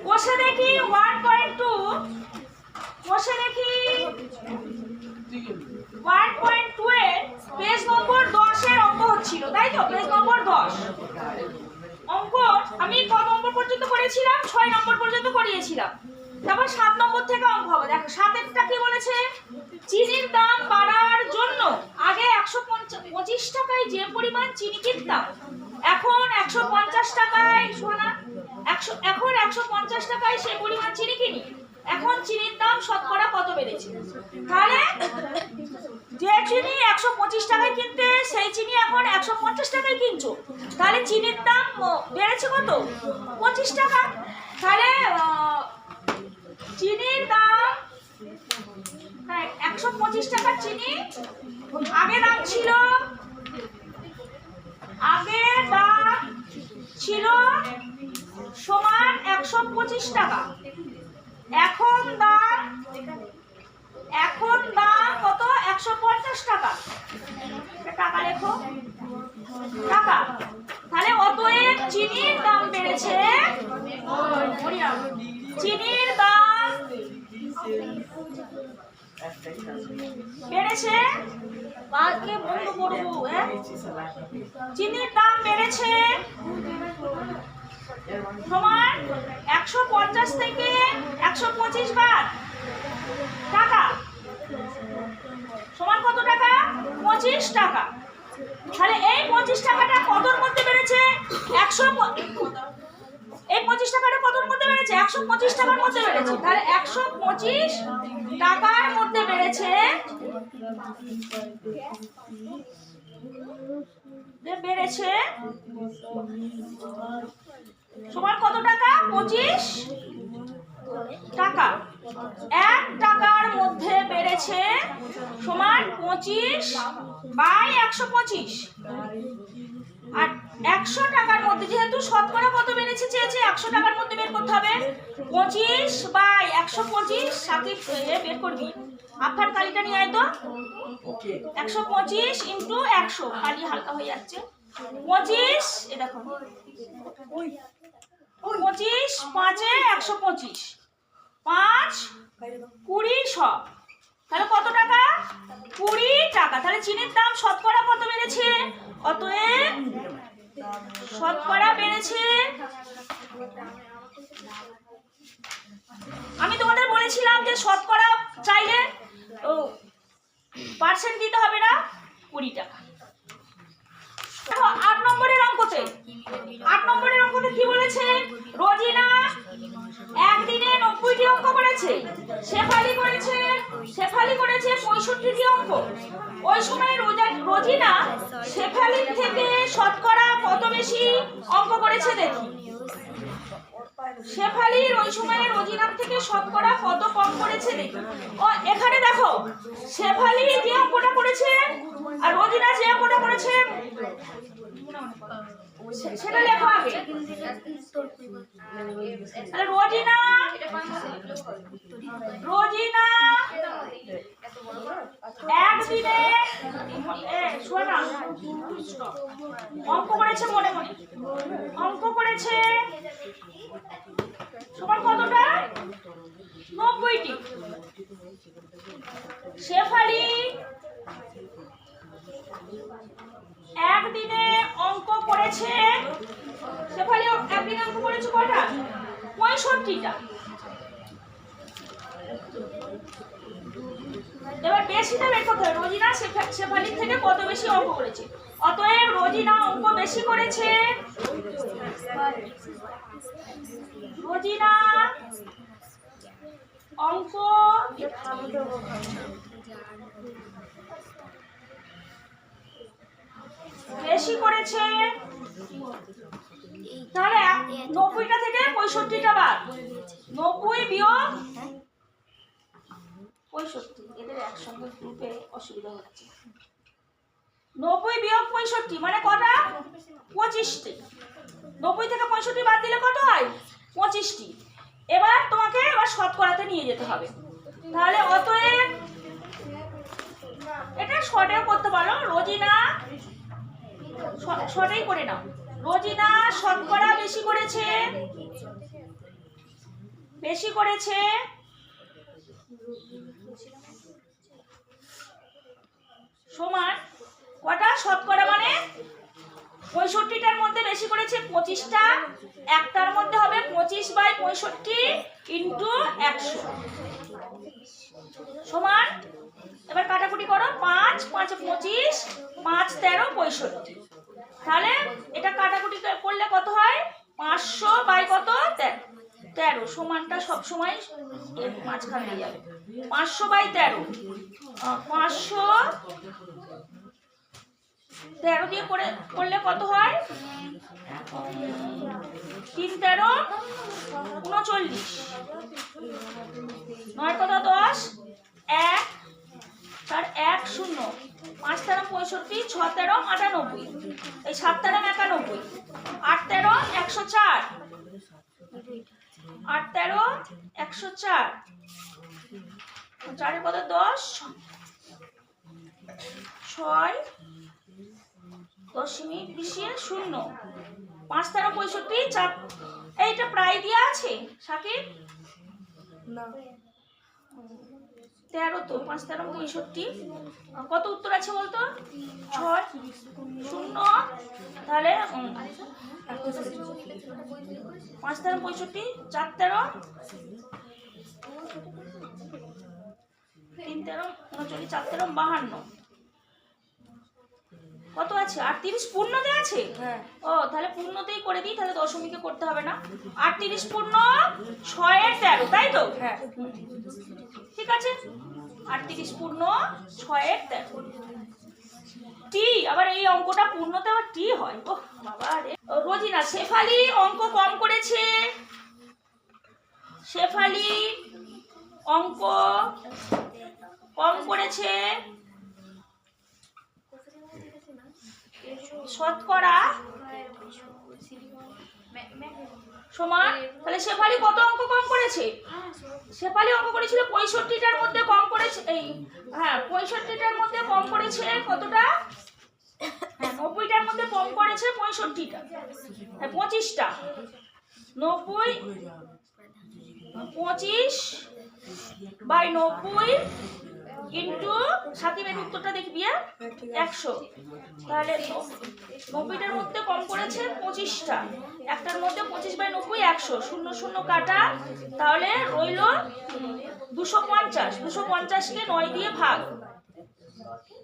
বসে দেখি 1.2, বসে দেখি 1.2 এর পেজ নম্বর 10 এর অঙ্ক হচ্ছিল, তাই তো? পেজ নম্বর 10 অঙ্ক আমি কত নম্বর পর্যন্ত করেছিলাম? 6 নম্বর পর্যন্ত করিয়েছিলাম। তারপর 7 নম্বর থেকে অঙ্ক হবে। দেখো 7এরটা কি বলেছে? চিনির দাম বাড়ার জন্য আগে 125 টাকায় যে পরিমাণ চিনি কিনতাম এখন 150 টাকায়, শোনা, এখন 150 টাকায় সেই পরিমাণ চিনি কিনি। এখন চিনির দাম শতকরা কত বেড়েছে? তাহলে যে চিনি 125 টাকায় কিনতে সেই চিনি এখন 150 টাকায় কিনছো, তাহলে চিনির দাম বেড়েছে কত? 25 টাকা। তাহলে চিনির দাম 125 টাকার চিনি আগে দাম ছিল, সমান 125 টাকা। এখন দাম কত? 150 টাকা। টাকা লেখো, টাকা। তাহলে অতএব চিনির দাম বেড়েছে, চিনির দাম বেড়েছে, আজকে বন্ধ করবো। চিনির দাম বেড়েছে সমান 150 থেকে 125 বাদ টাকা সমান কত টাকা? 25 টাকা। তাহলে এই 25 টাকাটা কতর মধ্যে বেড়েছে? এই 25 টাকাটা কতর মধ্যে বেড়েছে? 125 টাকার মধ্যে বেড়েছে। তাহলে 125 টাকার মধ্যে বেড়েছে, সমান কত টাকা? 25 টাকা। 1 টাকার মধ্যে বেড়েছে সমান 25 বাই 125। আর 100 টাকার মধ্যে, যেহেতু শতকরা কত বেড়েছে চেয়েছে, 100 টাকার মধ্যে বের করতে হবে 25 বাই 125। সাকিব বের করবি, আপনার কালিটা নিয়ে আয় তো। 125 ইন্টু 100, কালি হালকা হয়ে যাচ্ছে। 25, এ দেখো 25 5 এ 125, 5 20 100, তাহলে কত টাকা? 20 টাকা। তাহলে চিনির দাম শতকরা কত বেড়েছে? অতএব শতকরা বেড়েছে, আমি তোমাদের বলেছিলাম যে শতকরা চাইলে পার্সেন্ট দিতে হবে না, 20 টাকা। 8 নম্বরের অঙ্কতে কি বলেছে? রোজিনা একদিনে 90টি অঙ্ক করেছে, শেফালি করেছে 65টি অঙ্ক। ওই সময় রোজিনা শেফালির থেকে শতকরা কত বেশি অঙ্ক করেছে দেখি। শেফালির ওই সময় রোজিনার থেকে শতকরা কত কম করেছে দেখি। ও এখানে দেখো, শেফালি যে অঙ্কটা করেছে আর রোজিনা যে অঙ্কটা করেছে সেটা লেখো আগে। রোজিনা একদিনে অঙ্ক করেছে, মনে অঙ্ক করেছে সমান কতটা? 90টি। শেফালি একদিনে অঙ্ক করেছে, শেফালি একদিনে অঙ্ক করেছে কটা? 65টা। এবার বেশিটা বের করতে হবে, রোজিনা শেফালির থেকে কত বেশি অঙ্ক করেছে। অতএব রোজিনা অঙ্ক বেশি করেছে, রোজিনা অঙ্ক বেশি করেছে। তাহলে 90টা থেকে 65টা বাদ, 90 বিয়োগ 65, এদের একসঙ্গে গ্রুপে অসুবিধা হচ্ছে। 90 বিয়োগ 65 মানে কটা? 25টি। 90 থেকে 65 বাদ দিলে কত হয়? 25টি। এবার তোমাকে শতকরাতে নিয়ে যেতে হবে। তাহলে অতএব এটা শর্টেও করতে পারো, রোজিনা শর্টেই করে নাও। রোজিনা শতকরা বেশি করেছে, বেশি করেছে সমান কটা শতকরা মানে 65টার মধ্যে বেশি করেছে 25টা, একটার মধ্যে হবে 25/65 ইন্টু 100 সমান, এবার কাটাকুটি করো, 5 5 25, 5 13 65। তাহলে এটা কাটাকুটি করলে কত হয়, 500 বাই কত 13, সমানটা সবসময় মাঝখানে দিয়ে যাবে, 500 বাই 13, 513 দিয়ে করলে কত হয়, 3 13 39, 9 কত 10, 1 আর 1 0, 5 13 65, 6 13 98, এই 7 13 91, 8 13 104, 8 13 104, 4 কত 10, 6 দশমিক 0, 5 13 65, 4 এইটা প্রায় দেওয়া আছে সাকিব না 13, তো 5 13 65, কত উত্তর আছে বলতো, 6 0, তাহলে 5 13 65, 4 13 3 13 39, 4 13 52, কত আছে 38 পূর্ণতে আছে, ও তাহলে পূর্ণতেই করে দিই, তাহলে দশমিকে করতে হবে না, 38 পূর্ণ 6 এর 13, তাই তো, হ্যাঁ ঠিক আছে, 38 পূর্ণ 6 এর 13 টি, আবার এই অঙ্কটা পূর্ণতে আবার টি হয়, ওহ বাবা রে। রোজিনা শেফালি অঙ্ক কম করেছে, শেফালি অঙ্ক কম করেছে, শতকরা সমান, তাহলে শেফালি কত অঙ্ক কম করেছে, শেফালি অঙ্ক করেছিল 65টার মধ্যে কম করেছে, এই হ্যাঁ 65টার মধ্যে কম করেছে কতটা, হ্যাঁ 90টার মধ্যে কম করেছে 65টা, হ্যাঁ 25টা, 90 25/90 ইন্টু সাকিবের উত্তরটা দেখবি 100, তাহলে 90টার মধ্যে কম করেছে 25টা, একটার মধ্যে 25/90 100, 0 0 কাটা, তাহলে রইল 250, 250কে 9 দিয়ে ভাগ,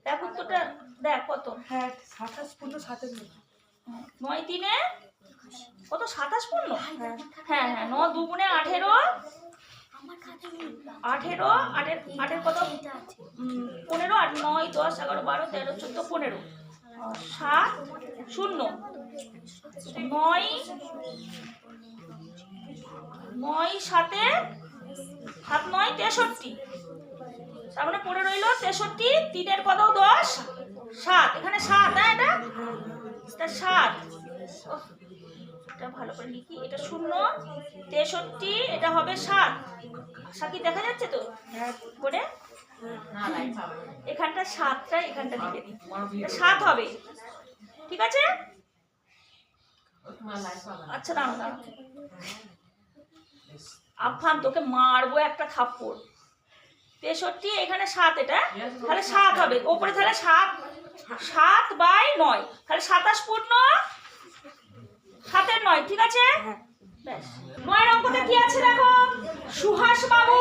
দেখ উত্তরটা দেখ কত, হ্যাঁ 27 পূর্ণ 7 9 3 কত 27 পূর্ণ, হ্যাঁ হ্যাঁ 9 2 গুণে 18, 18 8 কত 15, 8 9 10 11 12 13 14 15, 7 0 9 7 7 9 63, তার মানে পড়ে রইল 63, 3 এর কত 10 7, এখানে 7, হ্যাঁ এটা 7, এটা ভালো করে লিখি, এটা 0 63, এটা হবে 7, সাকি দেখা যাচ্ছে তো করে, এখানটা 7টা এখানটা লিখে দিই, 7 হবে, ঠিক আছে, আচ্ছা দাঁড়াও দাঁড়াও, আফান তোকে মারবো একটা থাপ্পড়, 63 এখানে 7, এটা তাহলে 7 হবে, ওপরে তাহলে 7/9, তাহলে 27 পূর্ণ 7 এর 9, ঠিক আছে, ব্যাস 9 অঙ্কতে কি আছে দেখো, সুহাস বাবু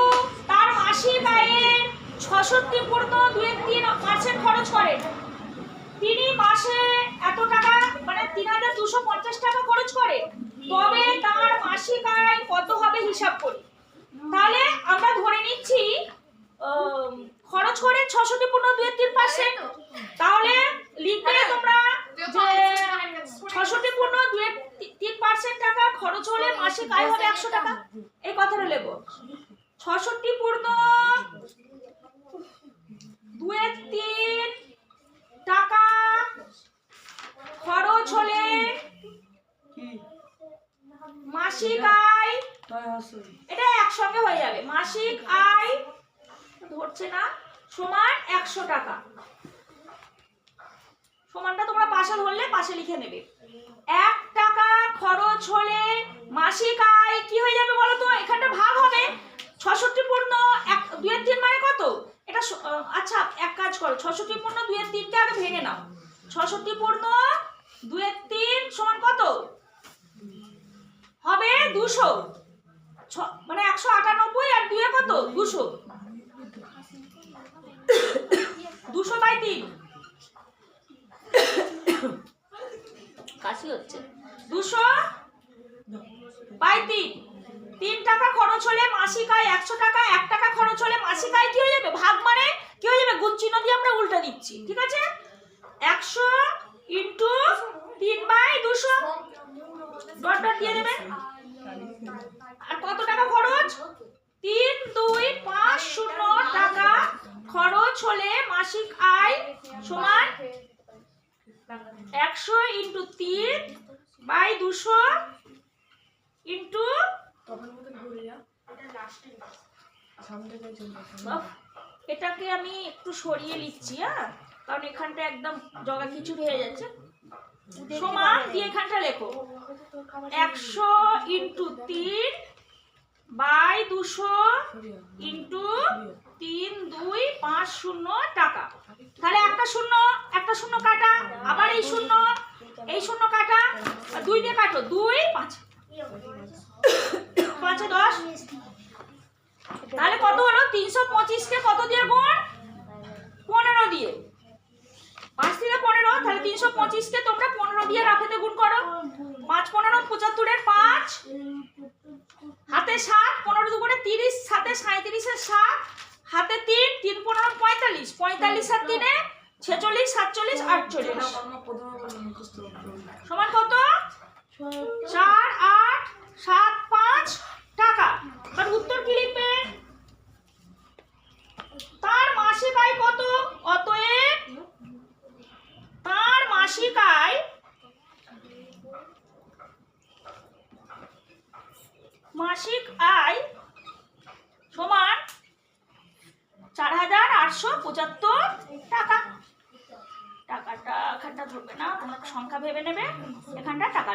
তার মাসিক আয়ের 66 পূর্ণ 2.3% খরচ করেন, তিনি মাসে এত টাকা মানে 3250 টাকা খরচ করে, তবে তার মাসিক আয় কত হবে হিসাব করি, তাহলে আমরা ধরে নিচ্ছি খরচ করে 66 পূর্ণ 2.3%, তাহলে লিখবে তোমরা যে 66 পূর্ণ 2.3% টাকা খরচ হলে মাসিক আয় হবে 100 টাকা, এই কথাটা লিখো, 66 পূর্ণ 2.3 টাকা খরচ হলে মাসিক আয়, এটা একসঙ্গে হয়ে যাবে, মাসিক আয় ধরছে না সমান 100 টাকা, সমানটা তোমরা পাশে ধরলে পাশে লিখে নেবে, 1 খরচ হলে মাসিক আয় কি হয়ে যাবে বলো তো? এখানটা ভাগ হবে 66 পূর্ণ 2/3 মানে কত? এটা আচ্ছা এক কাজ করো, 66 পূর্ণ 2/3 কে আগে ভেঙে নাও। 66 পূর্ণ 2/3 সমান কত হবে? 200। মানে 198 আর 2 কত? 200। 200/3 কাশি হচ্ছে। 200/3 3 টাকা খরচ হলে মাসিক আয় 100 টাকা। 1 টাকা খরচ হলে মাসিক আয় কি হয়ে যাবে? ভাগ মানে কি হয়ে যাবে? গুণ চিহ্ন দিয়ে আমরা উল্টা দিচ্ছি, ঠিক আছে? 100 ইনটু 3/200 ডট ডট দিয়ে দেবে। আর কত টাকা খরচ? 3250 টাকা খরচ হলে মাসিক আয় সমান 100 ইনটু 3/200 ইনটু এটাকে আমি একটু সরিয়ে লিখছি, হ্যাঁ, কারণ এখানটা একদম জগা খিচুড়ি হয়ে যাচ্ছে। সমান দিয়ে এখানটা লেখো 100 ইনটু 3/200 ইনটু 3250 টাকা। তাহলে একটা শূন্য কাটা, আবার এই শূন্য কাটা, 2 দিয়ে কাটো, 2 5 5 10। তাহলে কত হলো? 325 কে কত দিয়ে গুণ? 15 দিয়ে। 5 থেকে 15, তাহলে 325 কে তোমরা 15 দিয়ে রাখেতে গুণ করো। 5 15 75 এর 5 হাতে 7, 15 2 করে 30, 7 37 এর 7, হাতে 3, 3 15 45, 45 আর 3 46, 47 48 সমান কত? 4 8 7 5 টাকা। আর উত্তর কি লিখবে? তার মাসিক আয় কত? অতএব তার মাসিক আয় সমান 4875 টাকা। টাকাটা এখানটা ধরবে না, তোমরা সংখ্যা ভেবে নেবে, এখানটা টাকা।